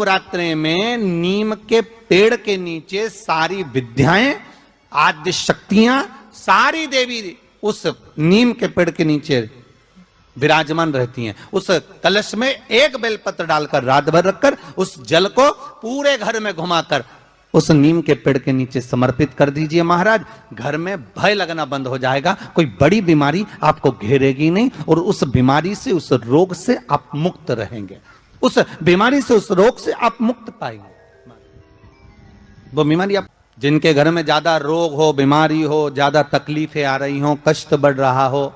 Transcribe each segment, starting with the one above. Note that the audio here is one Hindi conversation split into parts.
नवरात्रे में नीम के पेड़ के नीचे सारी विद्याएं, आद्य शक्तियां, सारी देवी उस नीम के पेड़ के नीचे विराजमान रहती हैं। उस कलश में एक बेलपत्र डालकर रात भर रखकर उस जल को पूरे घर में घुमाकर उस नीम के पेड़ के नीचे समर्पित कर दीजिए महाराज। घर में भय लगना बंद हो जाएगा, कोई बड़ी बीमारी आपको घेरेगी नहीं और उस बीमारी से, उस रोग से आप मुक्त रहेंगे। उस बीमारी से, उस रोग से आप मुक्त पाएंगे। वो बीमारी आप, जिनके घर में ज्यादा रोग हो, बीमारी हो, ज्यादा तकलीफें आ रही हो, कष्ट बढ़ रहा हो,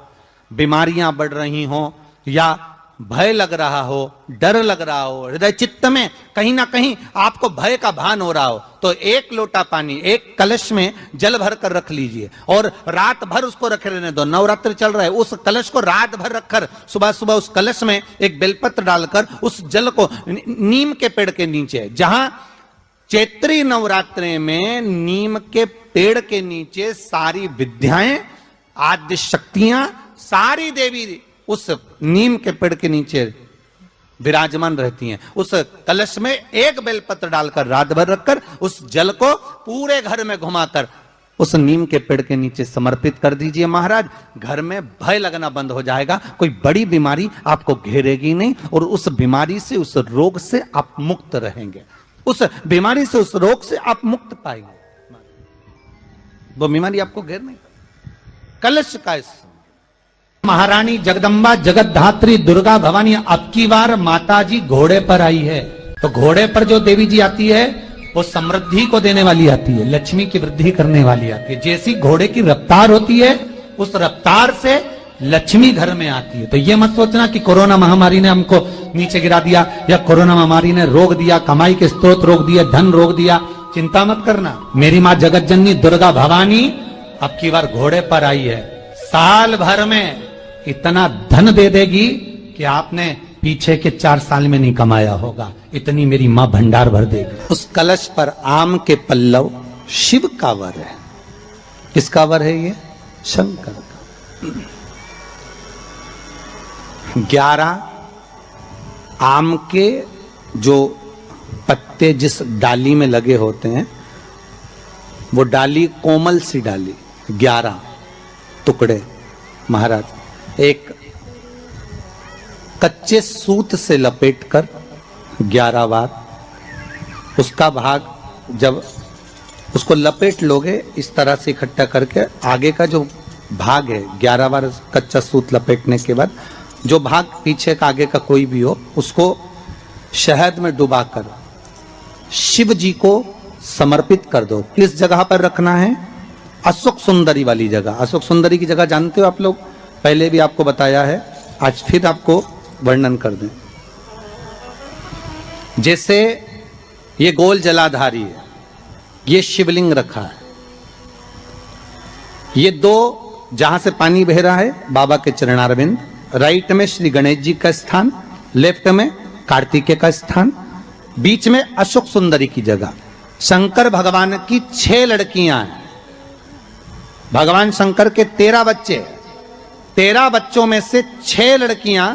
बीमारियां बढ़ रही हो, या भय लग रहा हो, डर लग रहा हो, हृदय चित्त में कहीं ना कहीं आपको भय का भान हो रहा हो, तो एक लोटा पानी, एक कलश में जल भर कर रख लीजिए और रात भर उसको रखे रहने दो। नवरात्र चल रहा है, उस कलश को रात भर रखकर सुबह सुबह उस कलश में एक बेलपत्र डालकर उस जल को नीम के पेड़ के नीचे, जहां चैत्री नवरात्रे में नीम के पेड़ के नीचे सारी विद्याएं, आद्य शक्तियां, सारी देवी उस नीम के पेड़ के नीचे विराजमान रहती हैं। उस कलश में एक बेलपत्र डालकर रात भर रखकर उस जल को पूरे घर में घुमाकर उस नीम के पेड़ के नीचे समर्पित कर दीजिए महाराज। घर में भय लगना बंद हो जाएगा, कोई बड़ी बीमारी आपको घेरेगी नहीं और उस बीमारी से, उस रोग से आप मुक्त रहेंगे। उस बीमारी से, उस रोग से आप मुक्त पाएंगे। वो बीमारी आपको घेर नहीं। कलश का महारानी जगदम्बा जगतधात्री दुर्गा भवानी अब की बार माताजी घोड़े पर आई है। तो घोड़े पर जो देवी जी आती है वो समृद्धि को देने वाली आती है, लक्ष्मी की वृद्धि करने वाली आती है। जैसी घोड़े की रफ्तार होती है उस रफ्तार से लक्ष्मी घर में आती है। तो ये मत सोचना कि कोरोना महामारी ने हमको नीचे गिरा दिया या कोरोना महामारी ने रोक दिया, कमाई के स्रोत रोक दिया, धन रोक दिया। चिंता मत करना, मेरी माँ जगत जननी दुर्गा भवानी अब की बार घोड़े पर आई है। साल भर में इतना धन दे देगी कि आपने पीछे के 4 साल में नहीं कमाया होगा, इतनी मेरी मां भंडार भर देगी। उस कलश पर आम के पल्लव शिव का वर है। किसका वर है ये? शंकर का। 11 आम के जो पत्ते जिस डाली में लगे होते हैं, वो डाली कोमल सी डाली, 11 टुकड़े महाराज एक कच्चे सूत से लपेटकर 11 बार उसका भाग, जब उसको लपेट लोगे इस तरह से इकट्ठा करके, आगे का जो भाग है 11 बार कच्चा सूत लपेटने के बाद जो भाग पीछे का, आगे का कोई भी हो, उसको शहद में डुबाकर शिव जी को समर्पित कर दो। किस जगह पर रखना है? अशोक सुंदरी वाली जगह। अशोक सुंदरी की जगह जानते हो आप लोग, पहले भी आपको बताया है, आज फिर आपको वर्णन कर दें। जैसे ये गोल जलाधारी है, ये शिवलिंग रखा है, ये 2 जहां से पानी बह रहा है बाबा के चरणारविंद, राइट में श्री गणेश जी का स्थान, लेफ्ट में कार्तिकेय का स्थान, बीच में अशोक सुंदरी की जगह। शंकर भगवान की 6 लड़कियां हैं। भगवान शंकर के 13 बच्चे, 13 बच्चों में से 6 लड़कियां,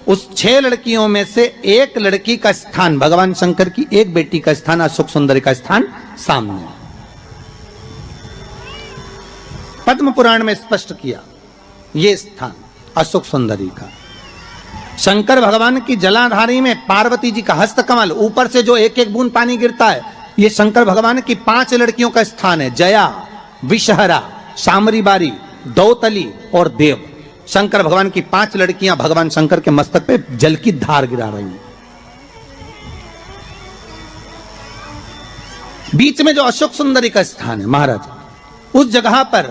उस 6 लड़कियों में से एक लड़की का स्थान, भगवान शंकर की एक बेटी का स्थान, अशोक सुंदरी का स्थान सामने पद्म पुराण में स्पष्ट किया। ये स्थान अशोक सुंदरी का। शंकर भगवान की जलाधारी में पार्वती जी का हस्तकमल, ऊपर से जो एक एक बूंद पानी गिरता है, ये शंकर भगवान की 5 लड़कियों का स्थान है। जया, विषहरा, शामरीबारी, दौतली और देव। शंकर भगवान की 5 लड़कियां भगवान शंकर के मस्तक पे जल की धार गिरा रही हैं। बीच में जो अशोक सुंदरी का स्थान है महाराज, उस जगह पर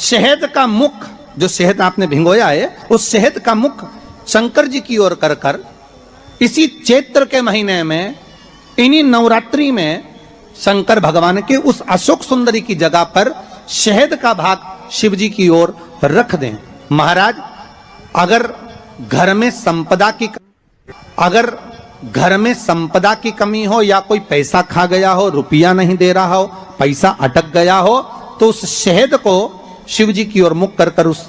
शहद का मुख, जो शहद आपने भिंगोया है, उस शहद का मुख शंकर जी की ओर कर कर इसी चैत्र के महीने में, इन्हीं नवरात्रि में शंकर भगवान के उस अशोक सुंदरी की जगह पर शहद का भाग शिव जी की ओर रख दें। महाराज अगर घर में संपदा की कमी हो या कोई पैसा खा गया हो, रुपया नहीं दे रहा हो, पैसा अटक गया हो, तो उस शहद को शिव जी की ओर मुख कर कर उस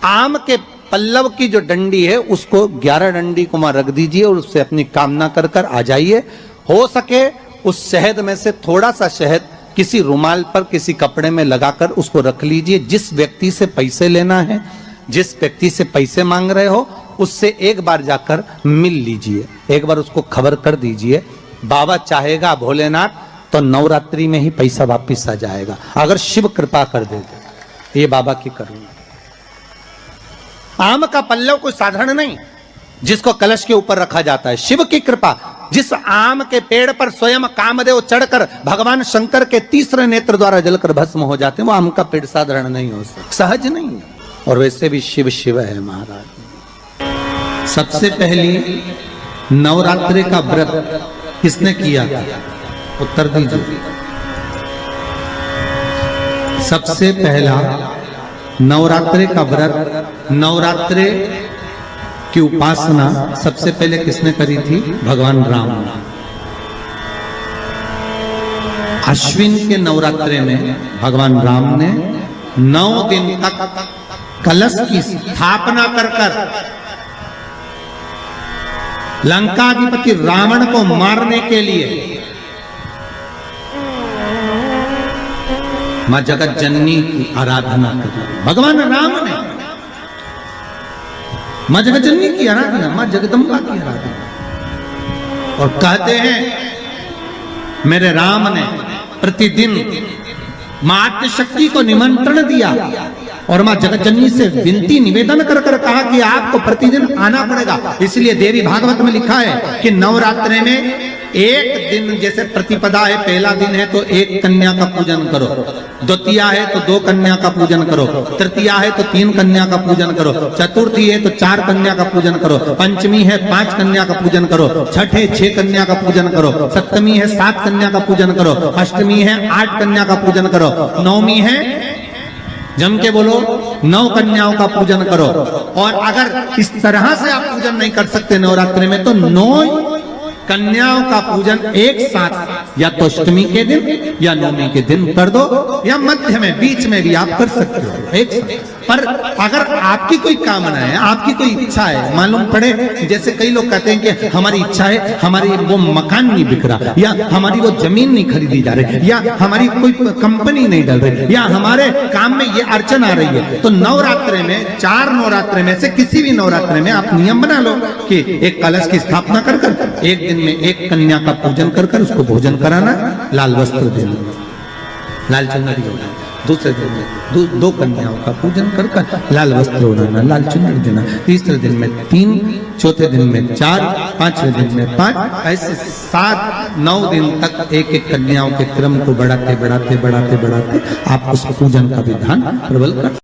आम के पल्लव की जो डंडी है उसको 11 डंडी को वहां रख दीजिए और उससे अपनी कामना कर कर आ जाइए। हो सके उस शहद में से थोड़ा सा शहद किसी रुमाल पर किसी कपड़े में लगाकर उसको रख लीजिए। जिस व्यक्ति से पैसे लेना है, जिस व्यक्ति से पैसे मांग रहे हो, उससे एक बार जाकर मिल लीजिए, एक बार उसको खबर कर दीजिए। बाबा चाहेगा भोलेनाथ तो नवरात्रि में ही पैसा वापिस आ जाएगा, अगर शिव कृपा कर देगा। ये बाबा की करुणा। आम का पल्लव कोई साधारण नहीं जिसको कलश के ऊपर रखा जाता है, शिव की कृपा। जिस आम के पेड़ पर स्वयं कामदेव चढ़कर भगवान शंकर के तीसरे नेत्र द्वारा जलकर भस्म हो जाते हैं, वो आम का पेड़ साधारण नहीं हो सकता, सहज नहीं है। और वैसे भी शिव शिव है महाराज। सबसे पहली नवरात्रि का व्रत किसने किया? उत्तर दीजिए। सबसे पहला नवरात्रि का व्रत, नवरात्रि की उपासना सबसे पहले किसने करी थी? भगवान राम ने। अश्विन के नवरात्रि में भगवान राम ने 9 दिन तक कलश की स्थापना कर लंकाधिपति रावण को मारने के लिए मां जगत जननी की आराधना करी। भगवान राम ने मां जगत जननी की आराधना, मां जगदम्बा की आराधना। और कहते हैं मेरे राम ने प्रतिदिन मां आद्यशक्ति को निमंत्रण दिया और मां जगत जननी से विनती निवेदन कर कर कहा कि आपको प्रतिदिन आना पड़ेगा। इसलिए देवी भागवत में लिखा है कि नवरात्रि में एक दिन, जैसे प्रतिपदा है, पहला दिन है तो एक कन्या का पूजन करो, द्वितीया है तो 2 कन्या का पूजन करो, तृतीया है तो 3 कन्या का पूजन करो, चतुर्थी है तो 4 कन्या का पूजन करो, पंचमी है 5 कन्या का पूजन करो, छठ है 6 कन्या का पूजन करो, सप्तमी है 7 कन्या का पूजन करो, अष्टमी है 8 कन्या का पूजन करो, नवमी है, जम के बोलो, 9 कन्याओं का पूजन करो। और अगर इस तरह से आप पूजन नहीं कर सकते नवरात्रि में तो 9 कन्याओं का पूजन एक साथ या तो अष्टमी के दिन या नवमी के दिन कर दो, या मध्य में बीच में भी आप कर सकते हो एक साथ। पर अगर आपकी कोई कामना है, आपकी कोई इच्छा है, मालूम पड़े, जैसे कई लोग कहते हैं कि हमारी इच्छा है, हमारी वो मकान नहीं बिक रहा, या हमारी वो जमीन नहीं खरीदी जा रही, या हमारी कोई कंपनी नहीं डल रही, या हमारे काम में ये अड़चन आ रही है, तो नवरात्रि में 4 नवरात्रि में से किसी भी नवरात्रि में आप नियम बना लो कि एक कलश की स्थापना कर कर एक दिन में एक कन्या का पूजन कर कर उसको भोजन कराना, लाल वस्त्र देना, लाल चुनरी देना, दूसरे दिन में 2 कन्याओं का पूजन कर कर लाल वस्त्र ओढ़ाना, लाल चुनरी देना, तीसरे दिन में 3, चौथे दिन में 4, 5वें दिन में 5, ऐसे 7-9 दिन तक एक एक कन्याओं के क्रम को बढ़ाते बढ़ाते बढ़ाते बढ़ाते आप उस पूजन का विधान प्रबल कर